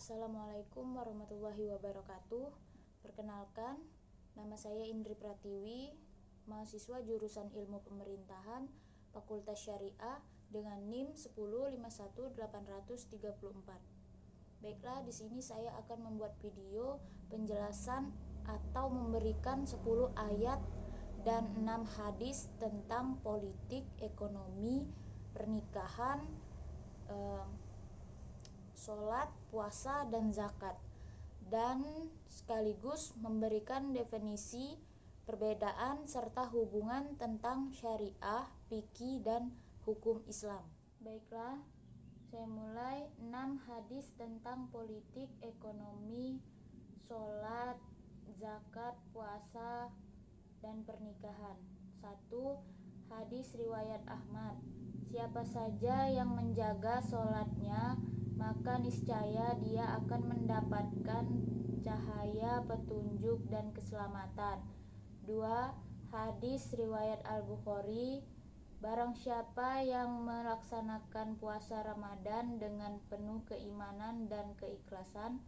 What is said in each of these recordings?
Assalamualaikum warahmatullahi wabarakatuh. Perkenalkan, nama saya Indri Pratiwi, mahasiswa jurusan Ilmu Pemerintahan, Fakultas Syariah dengan NIM 1051834. Baiklah, di sini saya akan membuat video penjelasan atau memberikan 10 ayat dan 6 hadis tentang politik, ekonomi, pernikahan, sholat, puasa, dan zakat, dan sekaligus memberikan definisi, perbedaan, serta hubungan tentang syariah, fikih, dan hukum Islam. Baiklah, saya mulai. 6 hadis tentang politik, ekonomi, sholat, zakat, puasa, dan pernikahan. 1. Hadis riwayat Ahmad. Siapa saja yang menjaga sholatnya, maka niscaya dia akan mendapatkan cahaya petunjuk dan keselamatan. 2. Hadis riwayat Al-Bukhari. Barang siapa yang melaksanakan puasa Ramadan dengan penuh keimanan dan keikhlasan,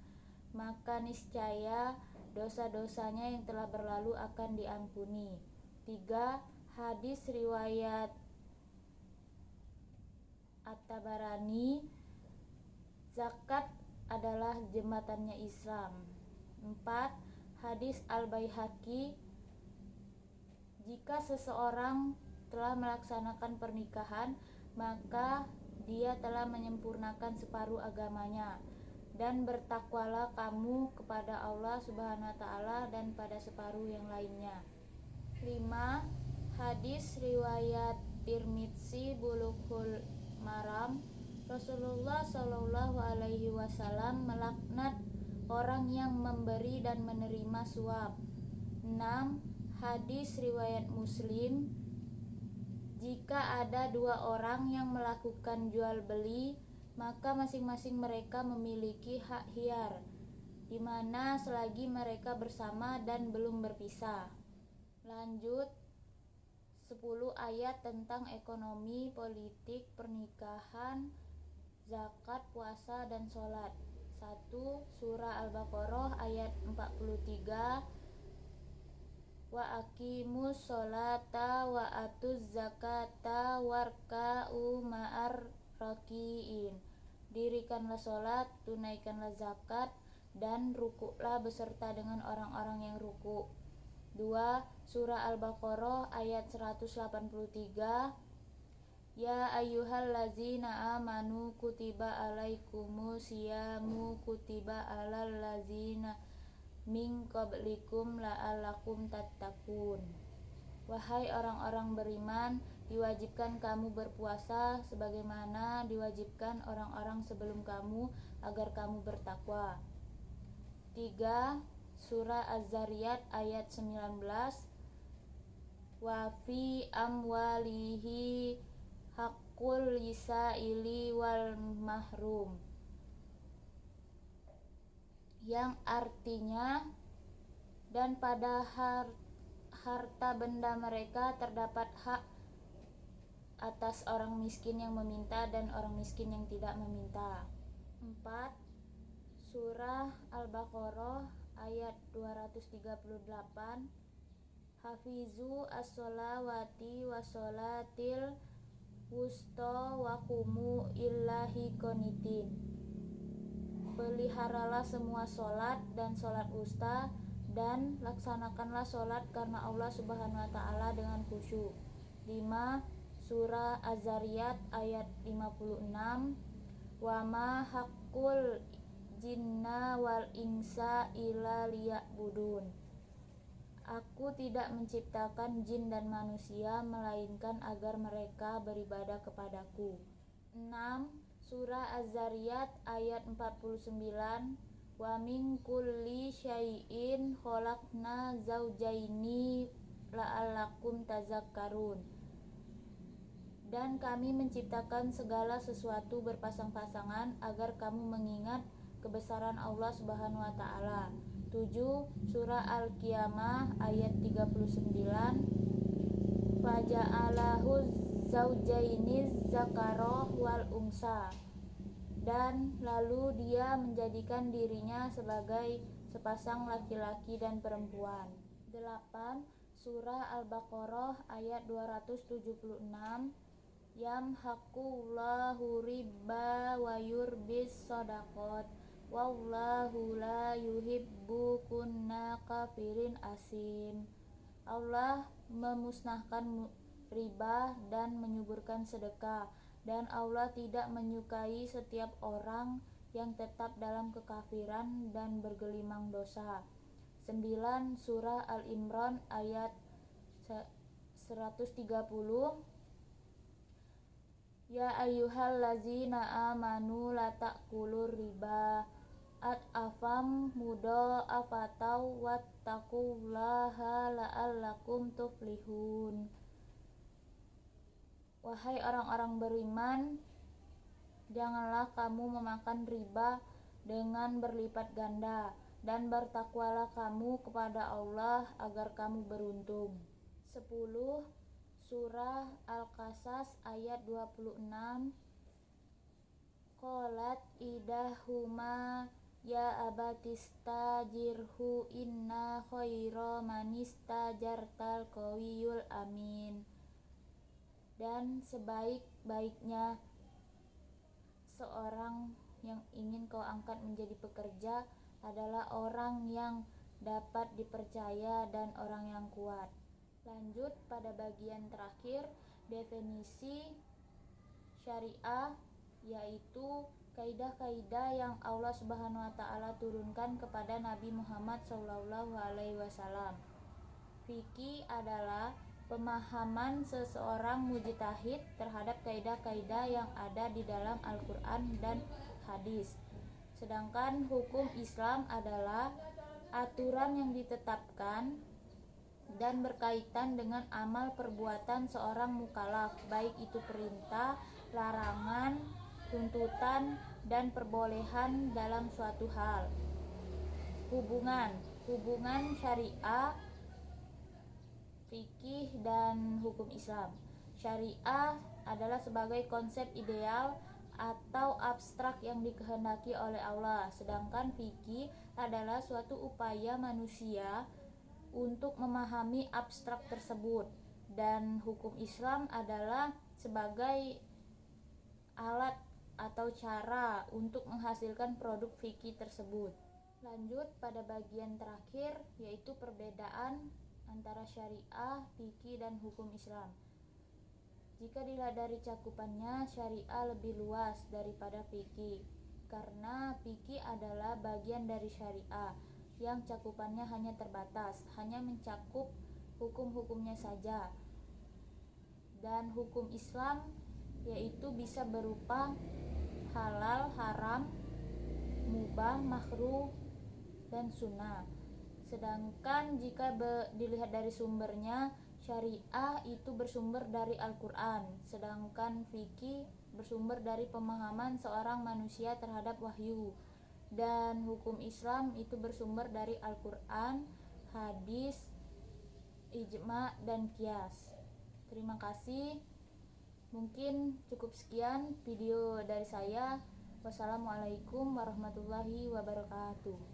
maka niscaya dosa-dosanya yang telah berlalu akan diampuni. 3. Hadis riwayat At-Tabarani. Zakat adalah jembatannya Islam. 4. Hadis Al-Baihaqi. Jika seseorang telah melaksanakan pernikahan, maka dia telah menyempurnakan separuh agamanya. Dan bertakwalah kamu kepada Allah Subhanahu wa taala dan pada separuh yang lainnya. 5. Hadis riwayat Tirmidzi Bulughul Maram. Rasulullah Shallallahu alaihi wasallam melaknat orang yang memberi dan menerima suap. 6. Hadis riwayat Muslim. Jika ada 2 orang yang melakukan jual beli, maka masing-masing mereka memiliki hak khiyar, di mana selagi mereka bersama dan belum berpisah. Lanjut, 10 ayat tentang ekonomi, politik, pernikahan, zakat, puasa, dan sholat. 1. Surah Al-Baqarah ayat 43. Wa aqimus sholata wa atuz zakata warka'u ma'ar rakiin. Dirikanlah sholat, tunaikanlah zakat, dan rukuklah beserta dengan orang-orang yang ruku. 2. Surah Al-Baqarah ayat 183. Ya ayyuhallazina amanu kutiba alaikumus syiyamu kutiba alal ladzina min qablikum la'allakum tattaqun. Wahai orang-orang beriman, diwajibkan kamu berpuasa sebagaimana diwajibkan orang-orang sebelum kamu agar kamu bertakwa. 3. Surah Az-Zariyat ayat 19. Wa fi amwalihi haqqul lisaili wal mahrum, yang artinya, dan pada harta benda mereka terdapat hak atas orang miskin yang meminta dan orang miskin yang tidak meminta. 4. Surah Al-Baqarah ayat 238. Hafizu as-sholawati wa sholatil wusta wa qumu illahi qanitin. Peliharalah semua sholat dan sholat wusta, dan laksanakanlah sholat karena Allah Subhanahu wa taala dengan khusyuk. 5. Surah Az-Zariyat ayat 56. Wa ma haqqul jinna wal insa illa liya'budun. Aku tidak menciptakan jin dan manusia melainkan agar mereka beribadah kepadaku. 6. Surah Az-Zariyat ayat 49. Wa min kulli syai'in khalaqna zaujaini la'allakum tazakkarun. Dan kami menciptakan segala sesuatu berpasang-pasangan agar kamu mengingat kebesaran Allah Subhanahu wa taala. 7. Surah Al-Qiyamah ayat 39. Faja'alahu zaujaini dzakara wal unsa. dan lalu dia menjadikan dirinya sebagai sepasang laki-laki dan perempuan. 8. Surah Al-Baqarah ayat 276. Yamhaqullahu riba wa yurbis shadaqat wallahu la yuhibbu kunna kafirin asim. Allah memusnahkan riba dan menyuburkan sedekah, dan Allah tidak menyukai setiap orang yang tetap dalam kekafiran dan bergelimang dosa. 9. Surah Al-Imran ayat 130. Ya ayyuhallazina amanu la ta'kulur riba afam mudha'afatan wattaqullaha la'allakum tuflihun. Wahai orang-orang beriman, janganlah kamu memakan riba dengan berlipat ganda, dan bertakwalah kamu kepada Allah agar kamu beruntung. 10. Surah Al-Qasas ayat 26. Qalat idahuma ya abatistajirhu inna khaira manistajartal qawiyul amin. Dan sebaik-baiknya seorang yang ingin kau angkat menjadi pekerja adalah orang yang dapat dipercaya dan orang yang kuat. Lanjut pada bagian terakhir, definisi syariah, yaitu kaidah-kaidah yang Allah Subhanahu wa taala turunkan kepada Nabi Muhammad SAW. Fikih adalah pemahaman seseorang mujtahid terhadap kaidah-kaidah yang ada di dalam Al-Qur'an dan hadis. Sedangkan hukum Islam adalah aturan yang ditetapkan dan berkaitan dengan amal perbuatan seorang mukallaf, baik itu perintah, larangan, tuntutan, dan perbolehan dalam suatu hal. Hubungan syariah, fikih, dan hukum Islam. Syariah adalah sebagai konsep ideal atau abstrak yang dikehendaki oleh Allah, sedangkan fikih adalah suatu upaya manusia untuk memahami abstrak tersebut, dan hukum Islam adalah sebagai alat atau cara untuk menghasilkan produk fikih tersebut. Lanjut pada bagian terakhir, yaitu perbedaan antara syariah, fikih, dan hukum Islam. Jika dilihat dari cakupannya, syariah lebih luas daripada fikih, karena fikih adalah bagian dari syariah yang cakupannya hanya terbatas, hanya mencakup hukum-hukumnya saja. Dan hukum Islam yaitu bisa berupa halal, haram, mubah, makruh, dan sunnah. Sedangkan jika dilihat dari sumbernya, syariah itu bersumber dari Al-Quran, sedangkan fikih bersumber dari pemahaman seorang manusia terhadap wahyu, dan hukum Islam itu bersumber dari Al-Quran, hadis, ijma, dan qiyas. Terima kasih. Mungkin cukup sekian video dari saya. Wassalamualaikum warahmatullahi wabarakatuh.